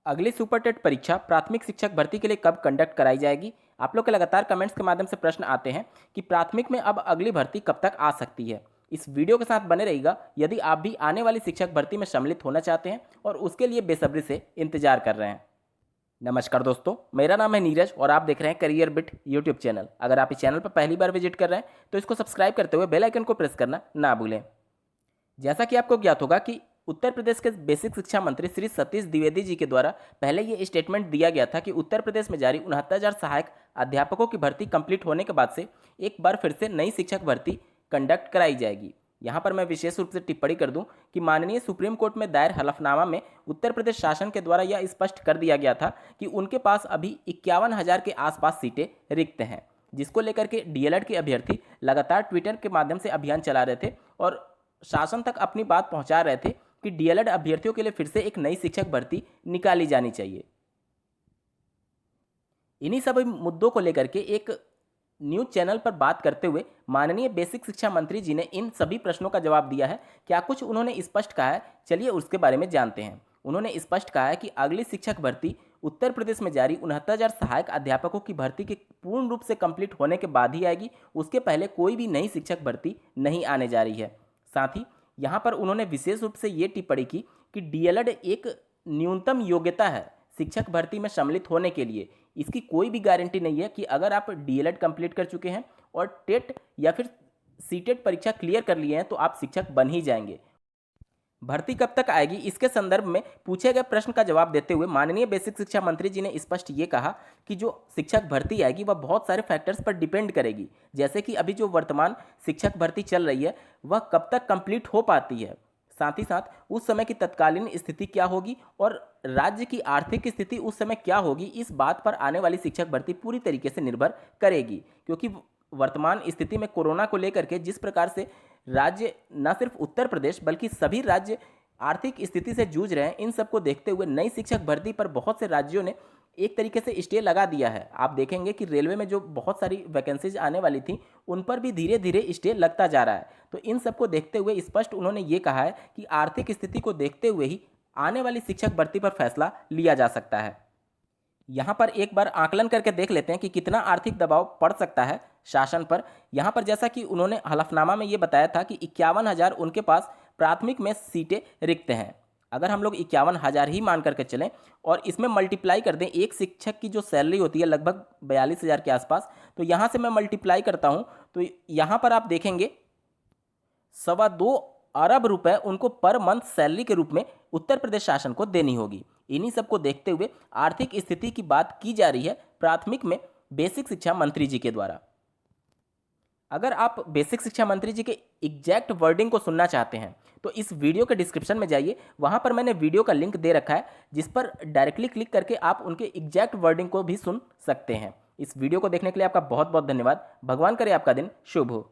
अगली super TET परीक्षा प्राथमिक शिक्षक भर्ती के लिए कब कंडक्ट कराई जाएगी। आप लोग के लगातार कमेंट्स के माध्यम से प्रश्न आते हैं कि प्राथमिक में अब अगली भर्ती कब तक आ सकती है। इस वीडियो के साथ बने रहिएगा यदि आप भी आने वाली शिक्षक भर्ती में सम्मिलित होना चाहते हैं और उसके लिए बेसब्री से इंतजार कर रहे हैं। नमस्कार दोस्तों, मेरा नाम है नीरज और आप देख रहे हैं करियर बिट यूट्यूब चैनल। अगर आप इस चैनल पर पहली बार विजिट कर रहे हैं तो इसको सब्सक्राइब करते हुए बेल आइकन को प्रेस करना ना भूलें। जैसा कि आपको ज्ञात होगा कि उत्तर प्रदेश के बेसिक शिक्षा मंत्री श्री सतीश द्विवेदी जी के द्वारा पहले ये स्टेटमेंट दिया गया था कि उत्तर प्रदेश में जारी 69,000 सहायक अध्यापकों की भर्ती कंप्लीट होने के बाद से एक बार फिर से नई शिक्षक भर्ती कंडक्ट कराई जाएगी। यहाँ पर मैं विशेष रूप से टिप्पणी कर दूं कि माननीय सुप्रीम कोर्ट में दायर हलफनामा में उत्तर प्रदेश शासन के द्वारा यह स्पष्ट कर दिया गया था कि उनके पास अभी 51,000 के आसपास सीटें रिक्त हैं, जिसको लेकर के डीएलएड के अभ्यर्थी लगातार ट्विटर के माध्यम से अभियान चला रहे थे और शासन तक अपनी बात पहुंचा रहे थे कि डीएलएड अभ्यर्थियों के लिए फिर से एक नई शिक्षक भर्ती निकाली जानी चाहिए। इन्हीं सभी मुद्दों को लेकर के एक न्यूज चैनल पर बात करते हुए माननीय बेसिक शिक्षा मंत्री जी ने इन सभी प्रश्नों का जवाब दिया है। क्या कुछ उन्होंने स्पष्ट कहा है, चलिए उसके बारे में जानते हैं। उन्होंने स्पष्ट कहा है कि अगली शिक्षक भर्ती उत्तर प्रदेश में जारी 69,000 सहायक अध्यापकों की भर्ती के पूर्ण रूप से कंप्लीट होने के बाद ही आएगी। उसके पहले कोई भी नई शिक्षक भर्ती नहीं आने जा रही है। साथ ही यहाँ पर उन्होंने विशेष रूप से ये टिप्पणी की कि डीएलएड एक न्यूनतम योग्यता है शिक्षक भर्ती में सम्मिलित होने के लिए। इसकी कोई भी गारंटी नहीं है कि अगर आप डीएलएड कंप्लीट कर चुके हैं और टेट या फिर सीटेट परीक्षा क्लियर कर लिए हैं तो आप शिक्षक बन ही जाएंगे। भर्ती कब तक आएगी, इसके संदर्भ में पूछे गए प्रश्न का जवाब देते हुए माननीय बेसिक शिक्षा मंत्री जी ने स्पष्ट ये कहा कि जो शिक्षक भर्ती आएगी वह बहुत सारे फैक्टर्स पर डिपेंड करेगी। जैसे कि अभी जो वर्तमान शिक्षक भर्ती चल रही है वह कब तक कंप्लीट हो पाती है, साथ ही साथ उस समय की तत्कालीन स्थिति क्या होगी और राज्य की आर्थिक स्थिति उस समय क्या होगी, इस बात पर आने वाली शिक्षक भर्ती पूरी तरीके से निर्भर करेगी। क्योंकि वर्तमान स्थिति में कोरोना को लेकर के जिस प्रकार से राज्य, न सिर्फ उत्तर प्रदेश बल्कि सभी राज्य आर्थिक स्थिति से जूझ रहे हैं, इन सबको देखते हुए नई शिक्षक भर्ती पर बहुत से राज्यों ने एक तरीके से स्टे लगा दिया है। आप देखेंगे कि रेलवे में जो बहुत सारी वैकेंसीज आने वाली थी उन पर भी धीरे धीरे स्टे लगता जा रहा है। तो इन सबको देखते हुए स्पष्ट उन्होंने ये कहा है कि आर्थिक स्थिति को देखते हुए ही आने वाली शिक्षक भर्ती पर फैसला लिया जा सकता है। यहाँ पर एक बार आकलन करके देख लेते हैं कि कितना आर्थिक दबाव पड़ सकता है शासन पर। यहाँ पर जैसा कि उन्होंने हलफनामा में ये बताया था कि 51,000 उनके पास प्राथमिक में सीटें रिक्त हैं। अगर हम लोग 51,000 ही मान करके चलें और इसमें मल्टीप्लाई कर दें, एक शिक्षक की जो सैलरी होती है लगभग 42,000 के आसपास, तो यहाँ से मैं मल्टीप्लाई करता हूँ तो यहाँ पर आप देखेंगे 2.25 अरब रुपए उनको पर मंथ सैलरी के रूप में उत्तर प्रदेश शासन को देनी होगी। इन्हीं सबको देखते हुए आर्थिक स्थिति की बात की जा रही है प्राथमिक में बेसिक शिक्षा मंत्री जी के द्वारा। अगर आप बेसिक शिक्षा मंत्री जी के एग्जैक्ट वर्डिंग को सुनना चाहते हैं तो इस वीडियो के डिस्क्रिप्शन में जाइए, वहां पर मैंने वीडियो का लिंक दे रखा है जिस पर डायरेक्टली क्लिक करके आप उनके एग्जैक्ट वर्डिंग को भी सुन सकते हैं। इस वीडियो को देखने के लिए आपका बहुत बहुत धन्यवाद। भगवान करे आपका दिन शुभ हो।